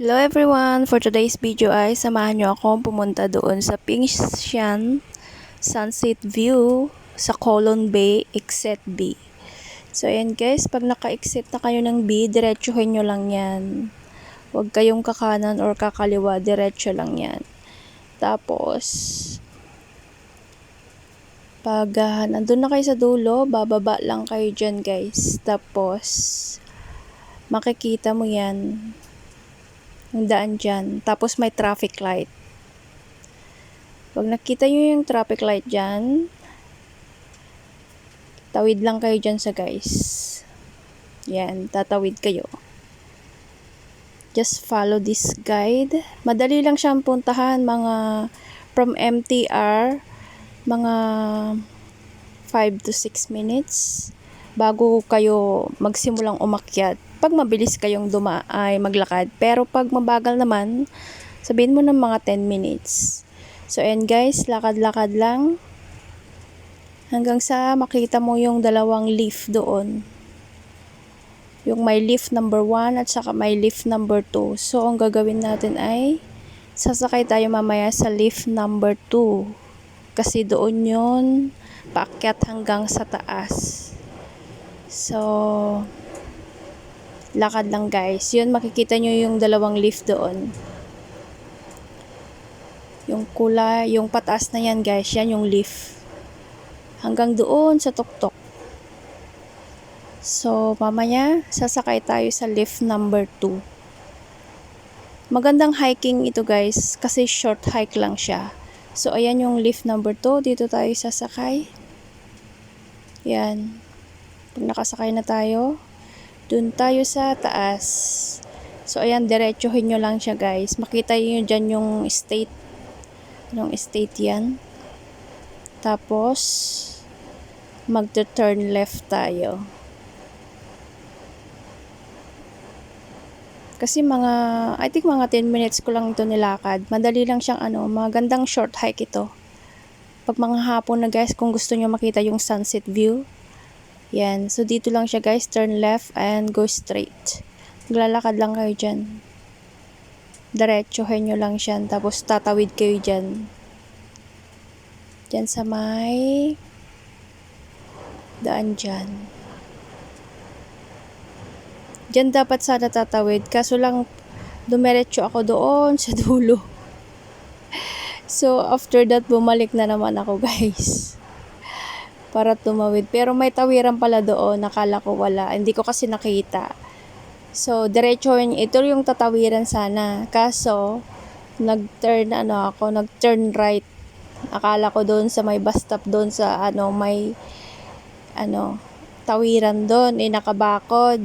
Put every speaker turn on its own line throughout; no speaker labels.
Hello everyone! For today's video ay samahan nyo akong pumunta doon sa Pingshan Sunset View sa Colon Bay, Exit B. So ayan guys, pag naka-exit na kayo ng B, diretsuhin nyo lang yan. Huwag kayong kakanan or kakaliwa, diretso lang yan. Tapos, pag nandun na kayo sa dulo, bababa lang kayo dyan guys. Tapos, makikita mo yan. Yung daan dyan. Tapos may traffic light. Pag nakita nyo yung traffic light dyan, tawid lang kayo dyan sa guys. Yan, tatawid kayo. Just follow this guide. Madali lang siyang puntahan, mga from MTR, mga 5 to 6 minutes bago kayo magsimulang umakyat. Pag mabilis kayong maglakad. Pero pag mabagal naman, sabihin mo ng mga 10 minutes. So, and guys, lakad-lakad lang hanggang sa makita mo yung dalawang leaf doon. Yung may leaf number 1 at saka may leaf number 2. So, ang gagawin natin ay sasakay tayo mamaya sa leaf number 2. Kasi doon yun paakyat hanggang sa taas. So, lakad lang guys. Yun, makikita nyo yung dalawang leaf doon. Yung kulay, yung pataas na yan guys, yan yung leaf. Hanggang doon sa tuktok. So, mamaya, sasakay tayo sa leaf number 2. Magandang hiking ito guys, kasi short hike lang siya. So, ayan yung leaf number 2. Dito tayo sasakay. Yan. Pag nakasakay na tayo, dun tayo sa taas. So, ayan, diretsuhin nyo lang siya guys. Makita nyo dyan yung state. Anong state yan? Tapos, mag-turn left tayo. Kasi I think mga 10 minutes ko lang ito nilakad. Madali lang siyang magandang short hike ito. Pag mga hapon na guys, kung gusto nyo makita yung sunset view, yan. So, dito lang siya guys. Turn left and go straight. Maglalakad lang kayo dyan. Diretsuhin nyo lang siya. Tapos, tatawid kayo dyan. Dyan sa may daan dyan. Dyan dapat sana tatawid. Kaso lang, dumiretso ako doon sa dulo. So, after that, bumalik na naman ako guys. Para tumawid. Pero may tawiran pala doon. Nakala ko wala. Hindi ko kasi nakita. So, diretso ito yung tatawiran sana. Kaso, nag-turn right. Akala ko doon sa may bus stop doon sa may tawiran doon. Nakabakod.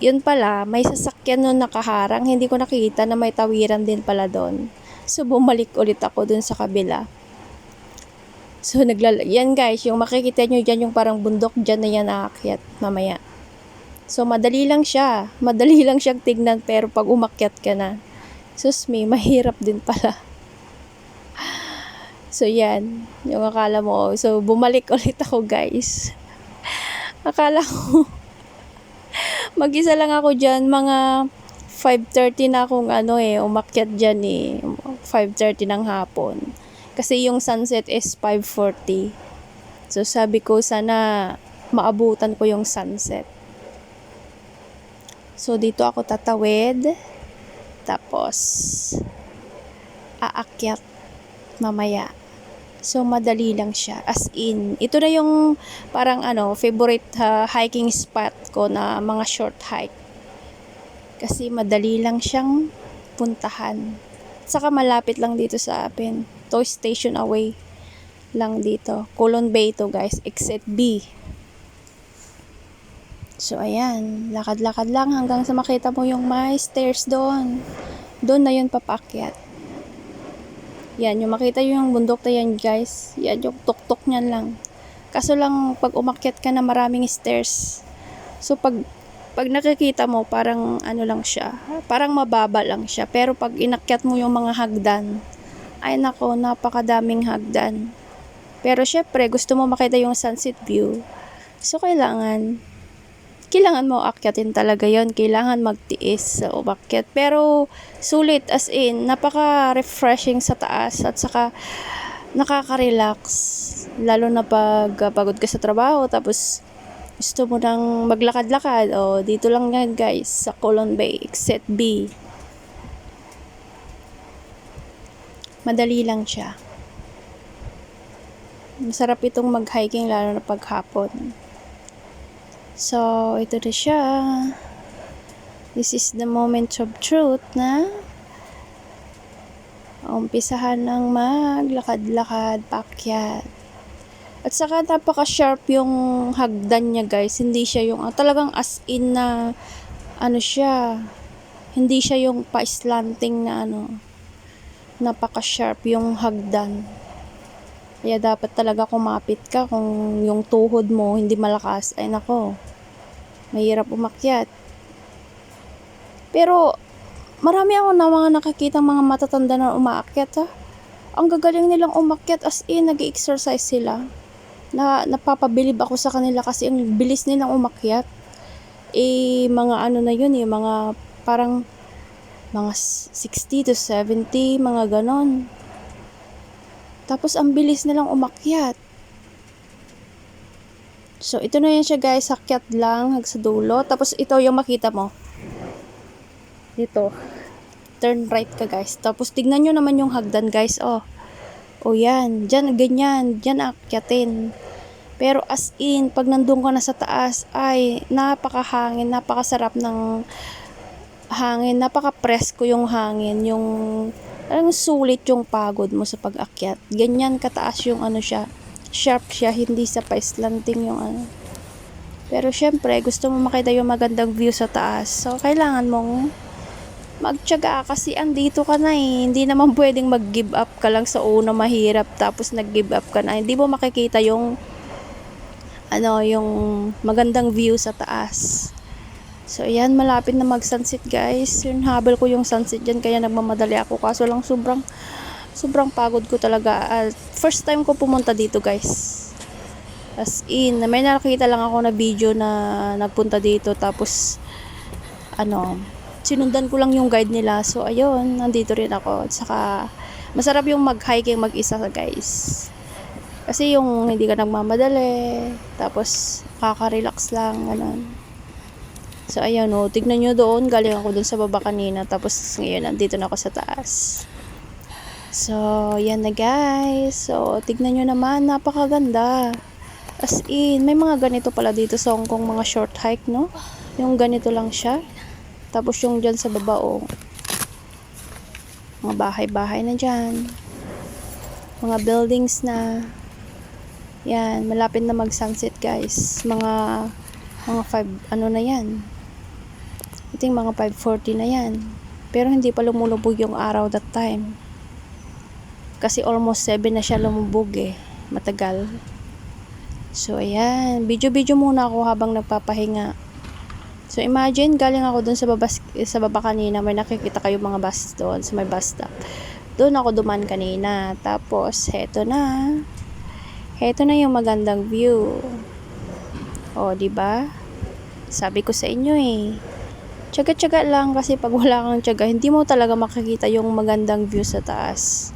Yun pala, may sasakyan nun nakaharang. Hindi ko nakita na may tawiran din pala doon. So, bumalik ulit ako doon sa kabila. So, yan guys, yung makikita nyo dyan, yung parang bundok dyan na yan aakyat mamaya. So, madali lang siya. Madali lang siyang tignan, pero pag umakyat ka na, sus me, mahirap din pala. So, yan. Yung akala mo. So, bumalik ulit ako guys. Akala ko, mag-isa lang ako dyan, mga 5:30 na akong umakyat dyan 5:30 ng hapon. Kasi yung sunset is 5:40. So, sabi ko, sana maabutan ko yung sunset. So, dito ako tatawid. Tapos, aakyat mamaya. So, madali lang siya. As in, ito na yung parang favorite hiking spot ko na mga short hike. Kasi madali lang siyang puntahan. Saka malapit lang dito sa atin. Toy station away lang dito. Colon Bay to guys. Exit B. So, ayan. Lakad-lakad lang hanggang sa makita mo yung may stairs doon. Doon na yun papaakyat. Yan. Yung makita yung bundok na yan guys. Yan yung tuktok niyan lang. Kaso lang pag umakyat ka na maraming stairs. So, pag nakikita mo, parang lang siya. Parang mababa lang siya. Pero pag inakyat mo yung mga hagdan, ay nako, napakadaming hagdan. Pero syempre, gusto mo makita yung sunset view. So, kailangan kailangan mo akyatin talaga yon, kailangan magtiis sa umakyat. Pero sulit, as in, napaka-refreshing sa taas at saka nakaka-relax. Lalo na pag pagod ka sa trabaho, tapos gusto mo nang maglakad-lakad. O, dito lang yan guys, sa Colon Bay, Exit B. Madali lang siya. Masarap itong mag-hiking lalo na paghapon. So, ito na siya. This is the moment of truth na umpisahan ng maglakad-lakad, paakyat. At saka napaka-sharp yung hagdan niya guys. Hindi siya yung talagang as in na ano siya. Hindi siya yung pa-slanting na ano. Napaka-sharp yung hagdan. Kaya dapat talaga kumapit ka kung yung tuhod mo hindi malakas. Ay nako, mahirap umakyat. Pero marami ako na mga nakakita mga matatanda na umaakyat ha. Ang gagaling nilang umakyat, as in nag-exercise sila. Napapabilib ako sa kanila kasi ang bilis nilang umakyat. Mga ano na yun mga parang mga 60 to 70, mga ganon. Tapos ang bilis nilang umakyat. So ito na yan siya guys, akyat lang sa dulo. Tapos ito yung makita mo. Dito. Turn right ka guys. Tapos tignan nyo naman yung hagdan guys. O yan. Diyan, ganyan. Diyan akyatin. Pero as in, pag nandun ka na sa taas, ay napakahangin, napakasarap ng hangin, napaka-presko yung hangin, yung sulit yung pagod mo sa pag-akyat. Ganyan kataas yung ano siya. Sharp siya, hindi sa pa-slanting yung ano. Pero syempre, gusto mo makita yung magandang view sa taas. So, kailangan mong magtiyaga kasi andito ka na eh. Hindi naman pwedeng mag-give up ka lang sa una mahirap tapos nag-give up ka na. Hindi mo makikita yung yung magandang view sa taas. So ayan, malapit na mag-sunset guys. Yung habol ko yung sunset dyan kaya nagmamadali ako. Kaso lang sobrang pagod ko talaga. First time ko pumunta dito guys. As in, may nakita lang ako na video na nagpunta dito tapos sinundan ko lang yung guide nila. So ayun, nandito rin ako. At saka masarap yung mag-hiking mag-isa guys. Kasi yung hindi ka nagmamadali, tapos kaka-relax lang, ganun. So ayun tignan nyo doon, galing ako doon sa baba kanina, tapos ngayon nandito na ako sa taas. So yan na guys. So tignan nyo naman, napakaganda. As in, may mga ganito pala dito sa Hong Kong, mga short hike, no? Yung ganito lang siya. Tapos yung dyan sa baba, mga bahay-bahay na dyan. Mga buildings na. Yan, malapit na mag-sunset guys. Mga 5, na yan. I think mga 5:40 na yan. Pero hindi pa lumulubog yung araw that time. Kasi almost 7 na siya lumubog matagal. So ayan, video muna ako habang nagpapahinga. So imagine, galing ako dun sa baba kanina, may nakikita kayo mga bus doon sa may bus stop. Doon ako duman kanina. Tapos heto na yung magandang view. Di ba? Sabi ko sa inyo tiyaga-tiyaga lang kasi pag wala kang tiyaga, hindi mo talaga makikita yung magandang view sa taas.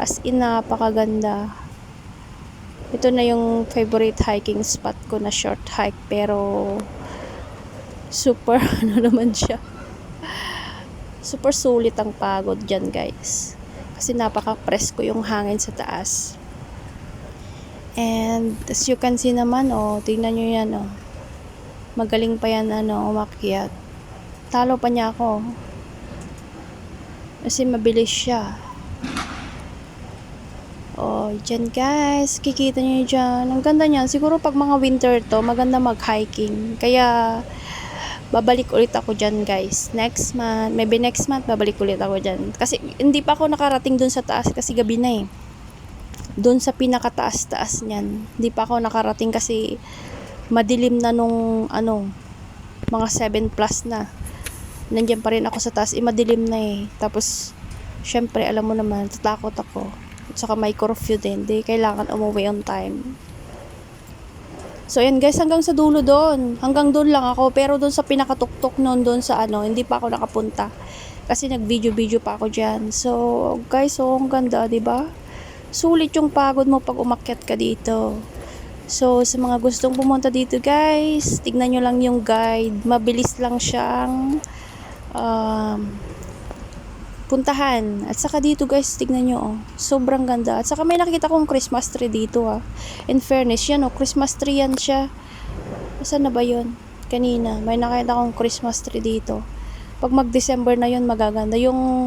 As in, napakaganda. Ito na yung favorite hiking spot ko na short hike, pero super naman siya. Super sulit ang pagod dyan guys. Kasi napaka-presko yung hangin sa taas. And as you can see naman, tingnan nyo yan, magaling pa yan, umakyat. Talo pa niya ako. Kasi mabilis siya. Dyan guys, kikita nyo dyan. Ang ganda niyan. Siguro pag mga winter to, maganda mag-hiking. Kaya, babalik ulit ako dyan guys. Maybe next month, babalik ulit ako dyan. Kasi, hindi pa ako nakarating dun sa taas kasi gabi na doon sa pinakataas-taas niyan. Hindi pa ako nakarating kasi madilim na nung mga 7 plus na. Nandiyan pa rin ako sa taas, madilim na Tapos syempre alam mo naman, tatakot ako. At saka may curfew din, kailangan umuwi on time. So ayan guys, hanggang sa dulo doon. Hanggang doon lang ako, pero doon sa pinakatuktok noon doon sa ano, hindi pa ako nakapunta. Kasi nag-video-video pa ako diyan. So guys, so ang ganda, 'di ba? Sulit yung pagod mo pag umakyat ka dito. So sa mga gustong pumunta dito guys, tignan nyo lang yung guide. Mabilis lang siyang um, puntahan. At saka dito guys, tignan nyo, oh. Sobrang ganda. At saka may nakikita kong Christmas tree dito, ah. In fairness, yan, oh. Christmas tree yan siya. Saan na ba yun? Kanina, may nakita kong Christmas tree dito. Pag mag-December na yun, magaganda. Yung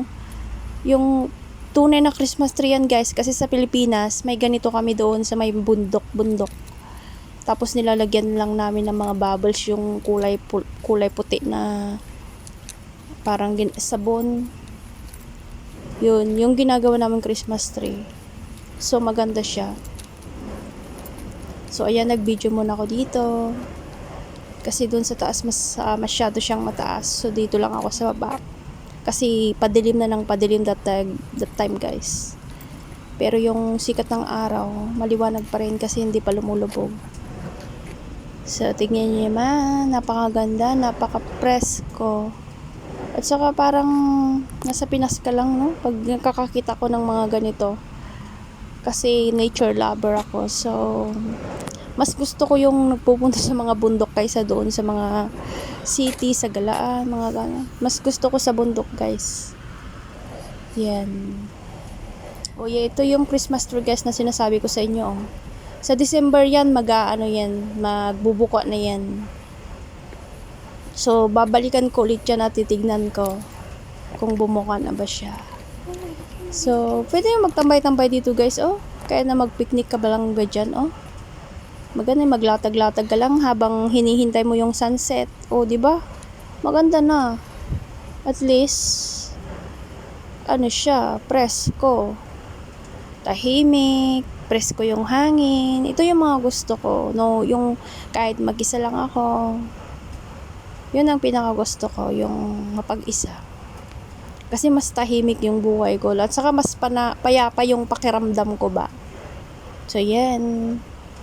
tunay na Christmas tree yan guys. Kasi sa Pilipinas, may ganito kami doon sa may bundok. Tapos nilalagyan lang namin ng mga bubbles yung kulay puti na parang sabon. Yun, yung ginagawa namin Christmas tree. So, maganda siya. So, ayan, nag-video muna ako dito. Kasi dun sa taas, masyado siyang mataas. So, dito lang ako sa baba. Kasi padilim na ng padilim that time, guys. Pero yung sikat ng araw, maliwanag pa rin kasi hindi pa lumulubog. So, tingnan niyo naman. Napakaganda, napaka-presko. At saka parang nasa Pinas ka lang, no? Pag nakakakita ko ng mga ganito. Kasi nature lover ako. So, mas gusto ko yung nagpupunta sa mga bundok kaysa doon sa mga city, sa galaan, mga gano'n. Mas gusto ko sa bundok, guys. Yan. O yeah, ito yung Christmas tree, guys, na sinasabi ko sa inyo. Sa December yan, magbubuko na yan. So, babalikan ko ulit yan at titignan ko kung bumuka na ba siya. So, pwede yung magtambay-tambay dito guys, oh. Kaya na mag-picnic ka ba lang ba dyan, oh. Maganda maglatag-latag ka lang habang hinihintay mo yung sunset. Oh, di ba? Maganda na. At least, ano siya, presko. Tahimik, presko yung hangin. Ito yung mga gusto ko. No, yung kahit mag-isa lang ako. Yun ang pinakagusto ko, yung mapag-isa. Kasi mas tahimik yung buhay ko. At saka mas payapa yung pakiramdam ko ba. So, yan.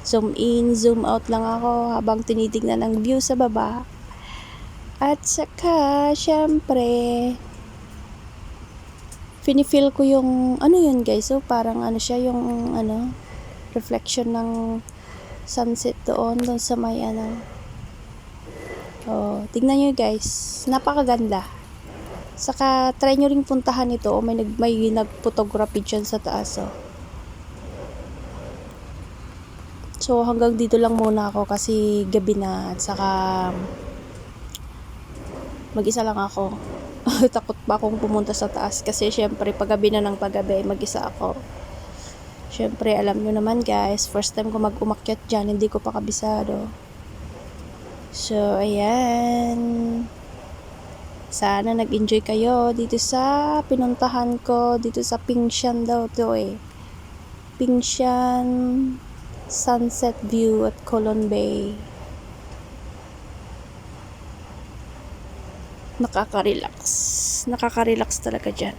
Zoom in, zoom out lang ako habang tinitignan ang view sa baba. At saka, syempre, finifeel ko yung, ano yun guys, so parang ano siya, yung, reflection ng sunset doon sa may, Oh, tignan nyo guys, napakaganda. Saka try nyo ring puntahan ito. May nag-photography dyan sa taas. Oh. So hanggang dito lang muna ako kasi gabi na at saka mag-isa lang ako. Takot pa akong pumunta sa taas kasi syempre paggabi na ng paggabi mag-isa ako. Syempre alam nyo naman guys, first time ko mag-umakyat dyan, hindi ko pa kabisado. So, ayan. Sana nag-enjoy kayo dito sa pinuntahan ko. Dito sa Pingshan daw to eh. Pingshan Sunset View at Colon Bay. Nakaka-relax. Nakaka-relax talaga dyan.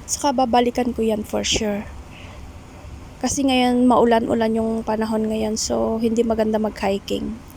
Saka babalikan ko yan for sure. Kasi ngayon maulan-ulan yung panahon ngayon. So, hindi maganda mag-hiking.